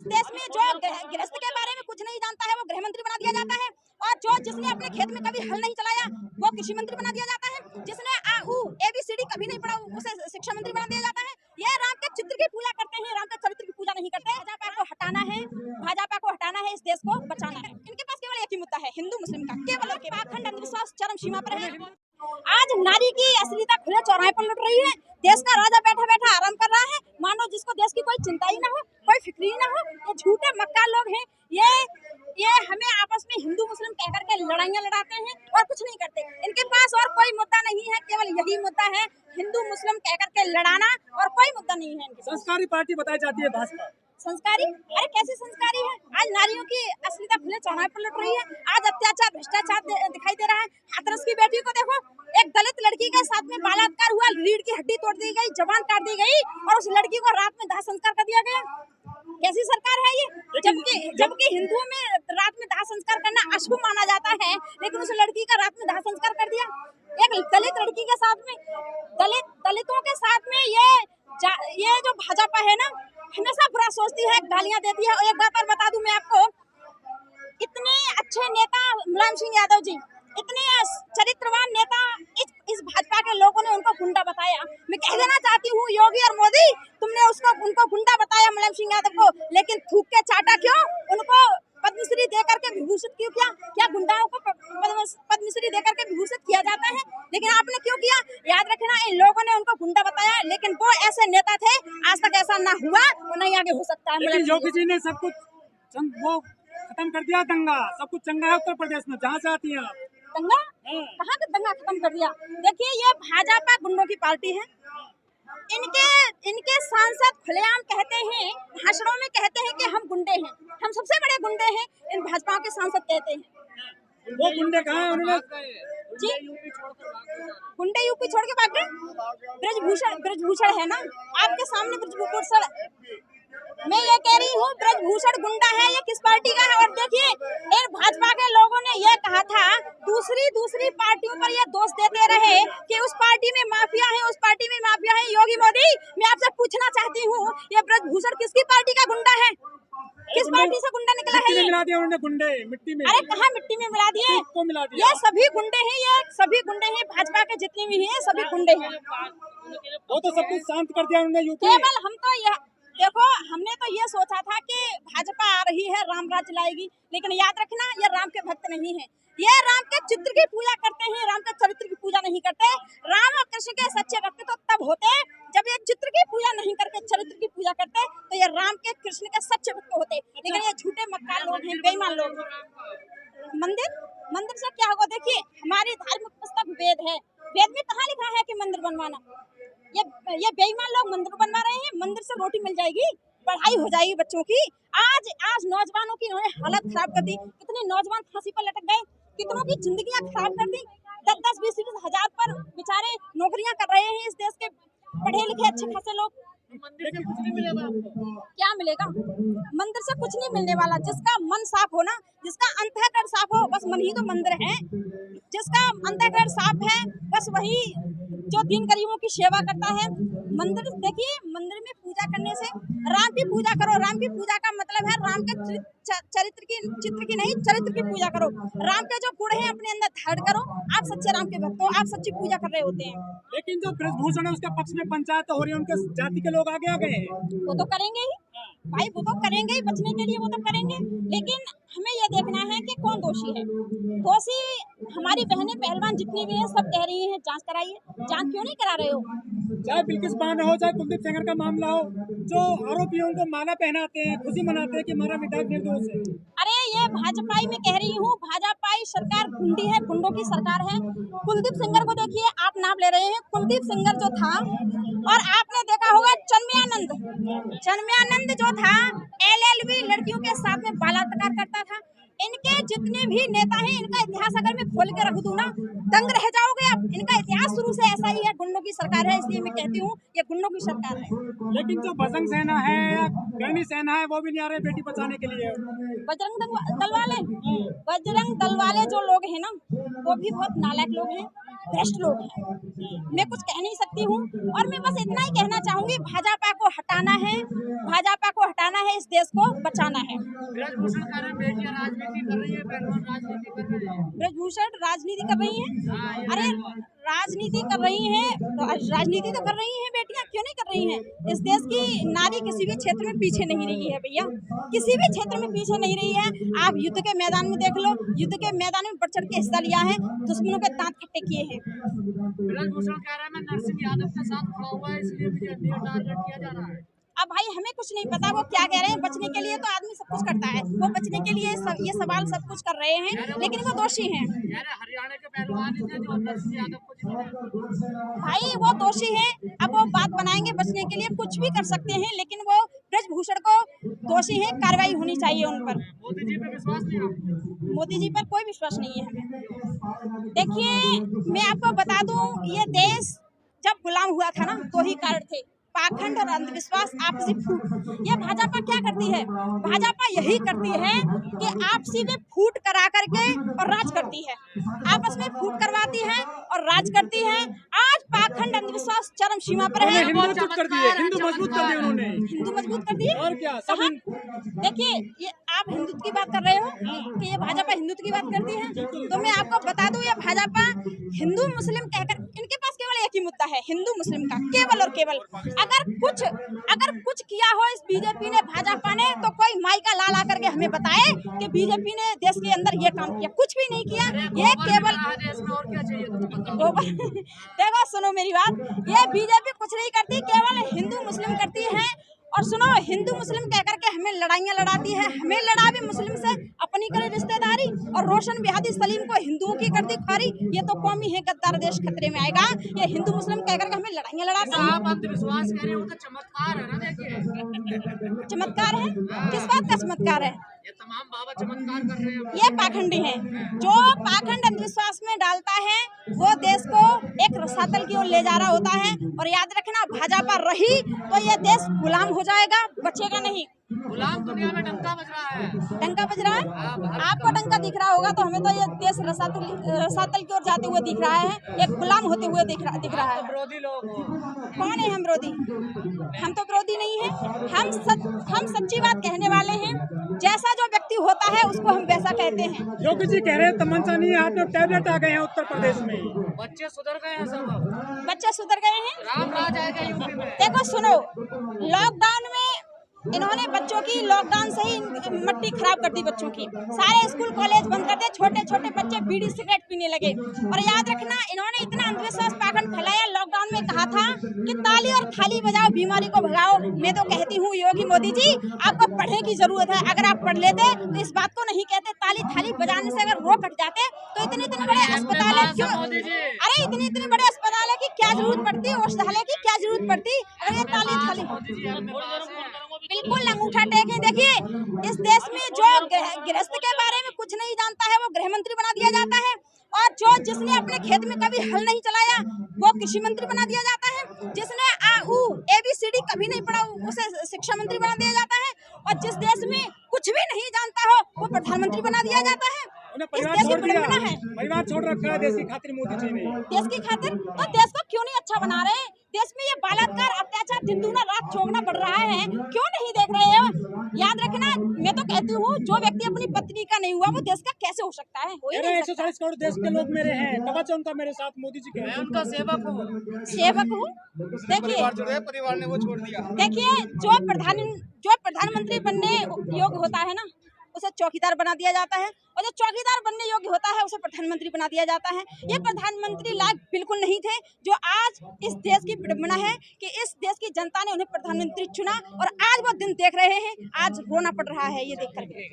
देश में जो गृहस्थ के बारे में कुछ नहीं जानता है वो गृह मंत्री बना दिया जाता है, और जो जिसने अपने खेत में कभी हल नहीं चलाया वो कृषि मंत्री बना दिया जाता है, जिसने ABCD कभी नहीं पढ़ा उसे शिक्षा मंत्री बना दिया जाता है। ये राम के चित्र की पूजा करते हैं, राम के चरित्र की पूजा नहीं करते। भाजपा को हटाना है, भाजपा को हटाना है, इस देश को बचाना है। इनके पास केवल एक ही मुद्दा है, हिंदू मुस्लिम का, केवल और केवल। पाखंड अंधविश्वास चरम सीमा पर है। आज नारी की असलियता खुले चौराहे पर लुट रही है। देश का राजा बैठा बैठा आराम कर रहा है, मानो जिसको देश की कोई चिंता ही ना हो, कोई फिक्र ही ना हो। ये झूठे मक्कार लोग हैं, ये हमें आपस में हिंदू मुस्लिम कहकर के लड़ाइयाँ लड़ाते हैं और कुछ नहीं करते। इनके पास और कोई मुद्दा नहीं है, केवल यही मुद्दा है, हिंदू मुस्लिम कहकर के लड़ाना, और कोई मुद्दा नहीं है। संस्कारी पार्टी बताई जाती है भाजपा। संस्कारी? अरे कैसे संस्कारी है? आज नारियों की असलियता खुले चौराहे पर लुट रही है। आज अत्याचार भ्रष्टाचार दिखाई दे रहा है। हाथरस की बेटी को देखो, एक दलित लड़की के साथ में बलात्कार हुआ, रीढ़ की हड्डी तोड़ दी गई, जबान काट दी गई, और उस लड़की को रात में दाह संस्कार कर दिया गया। कैसी सरकार है ये? जबकि हिंदुओं में रात में दाह संस्कार करना अशुभ माना जाता है, लेकिन उस लड़की का रात में दाह संस्कार कर दिया। एक दलित लड़की के साथ में, दलितों के साथ में ये जो भाजपा है ना, हमेशा बुरा सोचती है, गालियां देती है। और एक बात और बता दूं मैं आपको, इतने अच्छे नेता मुलायम सिंह यादव जी, इतने चरित्रवान नेता, इस भाजपा के लोगों ने उनको गुंडा बताया। मैं कह देना चाहती हूँ, योगी और मोदी, तुमने उनको गुंडा बताया मुलायम सिंह यादव को, लेकिन थूक के चाटा क्यों? उनको पद्मश्री देकर के विभूषित क्यों किया? क्या गुंडाओं को पद्मश्री देकर के विभूषित किया जाता है? लेकिन आपने क्यों किया? याद रखना, इन लोगों ने उनको गुंडा बताया, लेकिन वो ऐसे नेता थे, आज तक ऐसा ना हुआ और नहीं आगे हो सकता है। लेकिन योगी जी ने सब कुछ वो खत्म कर दिया, दंगा सब कुछ चंगा है उत्तर प्रदेश में, जहाँ से आती है आप। दंगा? कहाँ का दंगा खत्म कर दिया? देखिए, ये भाजपा गुंडों की पार्टी है। इनके सांसद खुलेआम कहते हैं, भाषणों में कहते हैं कि हम गुंडे हैं, हम सबसे बड़े गुंडे हैं। इन भाजपा के सांसद कहते हैं। वो गुंडे कहाँ हैं? उन्होंने जी, गुंडे यूपी छोड़ के भाग गए। ब्रजभूषण है ना आपके सामने, ब्रजभूषण। मैं ये कह रही हूँ, ब्रजभूषण गुंडा है, ये किस पार्टी का है? और देखिए, इन भाजपा के लोगों ने ये कहा था, दूसरी पार्टियों पर ये दोष देते रहे कि उस पार्टी में माफिया है, उस पार्टी में माफिया है। योगी मोदी, मैं आपसे पूछना चाहती हूँ, ये ब्रजभूषण किसकी पार्टी का गुंडा है? किस पार्टी से गुंडा निकला है? मिला दिया उन्होंने गुंडे मिट्टी में। अरे कहाँ मिट्टी में मिला दिए? मिला दिया। ये सभी गुंडे हैं, ये सभी गुंडे हैं, भाजपा के जितने भी हैं सभी गुंडे हैं। वो तो सब कुछ शांत कर दिया उन्होंने यूपी। केवल हम तो यह देखो, हमने तो ये सोचा था कि भाजपा आ रही है, राम राज्य लाएगी, लेकिन याद रखना, ये राम के भक्त नहीं है। ये राम के चित्र की पूजा करते हैं, राम के चरित्र की पूजा नहीं करते। राम और कृष्ण के सच्चे भक्त तो तब होते जब ये चित्र की पूजा नहीं करके चरित्र की पूजा करते, तो ये राम के कृष्ण के सच्चे भक्त होते। लेकिन ये झूठे मक्कार लोग हैं, बेईमान लोग हैं। मंदिर से क्या होगा? देखिए, हमारी धार्मिक पुस्तक वेद है, वेद में कहाँ लिखा है कि मंदिर बनवाना? ये बेईमान लोग मंदिर बनवा रहे हैं। मंदिर से रोटी मिल जाएगी, पढ़ाई हो जाएगी बच्चों की। आज नौजवानों की इन्होंने हालत खराब कर दी। कितने नौजवान फांसी पर लटक गए, कितनों की जिंदगियां खराब कर दी। 10-10, 20-20 हजार पर बेचारे नौकरियां कर रहे हैं इस देश के पढ़े लिखे अच्छे खासे लोग। मंदिर से कुछ नहीं मिलेगा आपको। क्या मिलेगा? मंदिर से कुछ नहीं मिलने वाला। जिसका मन साफ हो ना, जिसका अंतःकरण साफ हो, बस मन ही तो मंदिर है। जिसका अंतःकरण साफ है, बस वही जो दीन गरीबों की सेवा करता है। मंदिर, देखिए, मंदिर में पूजा करने से, राम की पूजा करो। राम की पूजा का मतलब है राम के चित्र की नहीं, चरित्र की पूजा करो। राम के जो गुण हैं अपने अंदर धारण करो। आप सच्चे राम के भक्त हो, आप सच्ची पूजा कर रहे होते हैं। लेकिन जो ब्रजभूषण है उसके पक्ष में पंचायत हो रही है, उनके जाति के लोग आगे आ गए हैं। वो तो करेंगे ही भाई, वो तो करेंगे ही, बचने के लिए वो तो करेंगे। लेकिन हमें यह देखना है कि कौन दोषी है। दोषी हमारी बहनें पहलवान जितनी भी हैं, सब कह रही हैं जांच कराइए। जांच क्यों नहीं करा रहे हो? चाहे बिल्किस बानो हो, चाहे कुलदीप सेंगर का मामला हो, जो आरोपियों को माला पहनाते हैं, खुशी मनाते हैं कि हमारा विधायक निर्दोष है। अरे ये भाजपाई में कह रही हूँ, भाजपाई सरकार गुंडी है, गुंडों की सरकार है। कुलदीप सेंगर को देखिए, आप नाम ले रहे हैं। कुलदीप सेंगर जो था, और आपने देखा होगा चन्मयानंद जो था, LLB लड़कियों के साथ में बलात्कार करता था। इनके जितने भी नेता हैं, इनका इतिहास अगर मैं खोल के रख दूं ना, दंग रह जाओगे आप। इनका इतिहास शुरू से ऐसा ही है, गुंडों की सरकार है, इसलिए मैं कहती हूँ ये गुंडों की सरकार है। लेकिन जो बजरंग सेना है, गैनी सेना है, वो भी नहीं आ रहे बेटी बचाने के लिए। बजरंग दल वाले जो लोग हैं ना, वो भी बहुत नालायक लोग हैं। भ्रष्ट लोग हैं। मैं कुछ कह नहीं सकती हूँ और मैं बस इतना ही कहना चाहूंगी, भाजपा को हटाना है, भाजपा को हटाना है, इस देश को बचाना है। ब्रजभूषण कह रहे हैं बेटियां राजनीति कर रही है, पहलवान राजनीति कर रहे हैं। ब्रजभूषण राजनीति कर रही हैं? हाँ, ये अरे पहलवान। राजनीति कर रही हैं, राजनीति तो कर रही हैं बेटियां, क्यों नहीं कर रही हैं? इस देश की नारी किसी भी क्षेत्र में पीछे नहीं रही है भैया, किसी भी क्षेत्र में पीछे नहीं रही है। आप युद्ध के मैदान में देख लो, युद्ध के मैदान में बढ़ चढ़ के हिस्सा लिया है, दुश्मनों के दांत खट्टे किए हैं। ब्रजभूषण कह रहा है मैं नरसिंह यादव के साथ खड़ा हुआ है, इसलिए मुझे टारगेट किया जा रहा है। अब भाई हमें कुछ नहीं पता वो क्या कह रहे हैं। बचने के लिए तो आदमी सब कुछ करता है, वो बचने के लिए ये सवाल सब कुछ कर रहे हैं, लेकिन वो दोषी हैं। यार हरियाणा के पहलवान ही थे जो नरसिंह यादव को जिन्होंने। भाई वो दोषी हैं, अब वो बात बनाएंगे बचने के लिए, कुछ भी कर सकते हैं, लेकिन वो ब्रजभूषण को दोषी हैं, कार्रवाई होनी चाहिए उन पर। मोदी जी पे विश्वास नहीं है। मोदी जी पर कोई विश्वास नहीं है हमें। देखिए मैं आपको बता दूं, ये देश जब गुलाम हुआ था ना, दो ही कारण थे, पाखंड और अंधविश्वास, आपसी फूट। ये भाजपा क्या करती है? भाजपा यही करती है कि आपसी में फूट करा करके और राज करती है, आपस में फूट करवाती है और राज करती है। आज पाखंड अंधविश्वास चरम सीमा पर है। हिंदू मजबूत कर दिए, हिंदू मजबूत कर दिए उन्होंने। हिंदू मजबूत कर दिए और क्या सब कहाँ? देखिए ये आप हिंदुत्व की बात कर रहे हो कि ये भाजपा हिंदुत्व की बात करती है, तो मैं आपको बता दूं, ये भाजपा हिंदू मुस्लिम कहकर, इनके पास केवल एक ही मुद्दा है, हिंदू मुस्लिम का, केवल और केवल। अगर कुछ किया हो इस बीजेपी ने, भाजपा ने, तो कोई माई का लाल आकर के हमें बताए कि बीजेपी ने देश के अंदर ये काम किया। कुछ भी नहीं किया, ये केवल देश में और क्या चाहिए तो बताओ। देखो सुनो मेरी बात, ये बीजेपी कुछ नहीं करती, केवल हिंदू मुस्लिम करती है। और सुनो, हिंदू मुस्लिम कह करके हमें लड़ाइयाँ लड़ाती है, हमें लड़ा भी मुस्लिम से, अपनी करे रिश्तेदारी, और रोशन बिहादी सलीम को हिंदुओं की कर दी खारी। ये तो कौमी है, गद्दार देश खतरे में आएगा। ये हिंदू मुस्लिम कह करके हमें लड़ाइयाँ लड़ाते हैं। आप अंधविश्वास कह रहे हो तो चमत्कार है ना, देखिए चमत्कार है? किस बात का चमत्कार है? ये तमाम बाबा चमत्कार कर रहे हैं। ये पाखंडी है, जो पाखंड अंधविश्वास में डालता है वो देश को एक रसातल की ओर ले जा रहा होता है। और याद रखना, भाजपा रही तो ये देश गुलाम हो जाएगा, बचेगा नहीं। गुलाम दुनिया में डंका बज रहा है। डंका बज रहा है? आपको डंका दिख रहा होगा, तो हमें तो ये देश रसातल की ओर जाते हुए दिख रहा है, एक गुलाम होते हुए दिख रहा है। विरोधी लोग कौन है हम विरोधी? हम तो विरोधी नहीं है, हम सच्ची बात कहने वाले हैं। जैसा जो व्यक्ति होता है उसको हम वैसा कहते हैं। योगी जी कह रहे हैं तमंचा नहीं है हाथ में, टैबलेट आ गए हैं उत्तर प्रदेश में। बच्चे सुधर गए हैं सब, बच्चे सुधर गए हैं। राम राज आएगा यूपी में। देखो सुनो, लॉकडाउन में इन्होंने बच्चों की, लॉकडाउन से ही मट्टी खराब कर दी बच्चों की, सारे स्कूल कॉलेज बंद कर दिए, छोटे छोटे बच्चे बीड़ी सिगरेट पीने लगे। और याद रखना, इन्होंने इतना अंधविश्वास पाखंड फैलाया, लॉकडाउन में कहा था कि ताली और थाली बजाओ, बीमारी को भगाओ। मैं तो कहती हूँ योगी मोदी जी, आपको पढ़ने की जरूरत है। अगर आप पढ़ लेते तो इस बात को नहीं कहते। ताली थाली बजाने से अगर रोग हट जाते तो इतने बड़े अस्पताल है क्यों? अरे इतने बड़े अस्पताल है कि क्या जरूरत पड़ती, औषधालय की क्या जरूरत पड़ती? अरे ताली थाली बिल्कुल अंगूठा टेके। देखिए इस देश में जो गृहस्थ के बारे में कुछ नहीं जानता है वो गृह मंत्री बना दिया जाता है, और जो जिसने अपने खेत में कभी हल नहीं चलाया वो कृषि मंत्री बना दिया जाता है, जिसने ABCD कभी नहीं पढ़ा उसे शिक्षा मंत्री बना दिया जाता है, और जिस देश में कुछ भी नहीं जानता हो वो प्रधानमंत्री बना दिया जाता है। परिवार छोड़ दिया है, परिवार छोड़ रखा है देश की खातिर मोदी जी ने। देश की खातिर तो देश को क्यों नहीं अच्छा बना रहे? देश में ये बलात्कार, अत्याचार दिन दूना रात चौगुना बढ़ रहा है, क्यों नहीं देख रहे हो? याद रखना, मैं तो कहती हूँ जो व्यक्ति अपनी पत्नी का नहीं हुआ वो देश का कैसे हो सकता है? हो ही नहीं सकता। 140 करोड़ देश के लोग मेरे हैं, तवज्जो उनका मेरे साथ मोदी जी के। मैं उनका सेवक हूँ। सेवक हूँ। देखिए परिवार ने वो छोड़ दिया। देखिए जो प्रधानमंत्री बनने योग्य होता है ना, उसे चौकीदार बना दिया जाता है, और जो चौकीदार बनने योग्य होता है उसे प्रधानमंत्री बना दिया जाता है। ये प्रधानमंत्री लायक बिल्कुल नहीं थे, जो आज इस देश की विडंबना है कि इस देश की जनता ने उन्हें प्रधानमंत्री चुना, और आज वो दिन देख रहे हैं, आज रोना पड़ रहा है ये देख करके।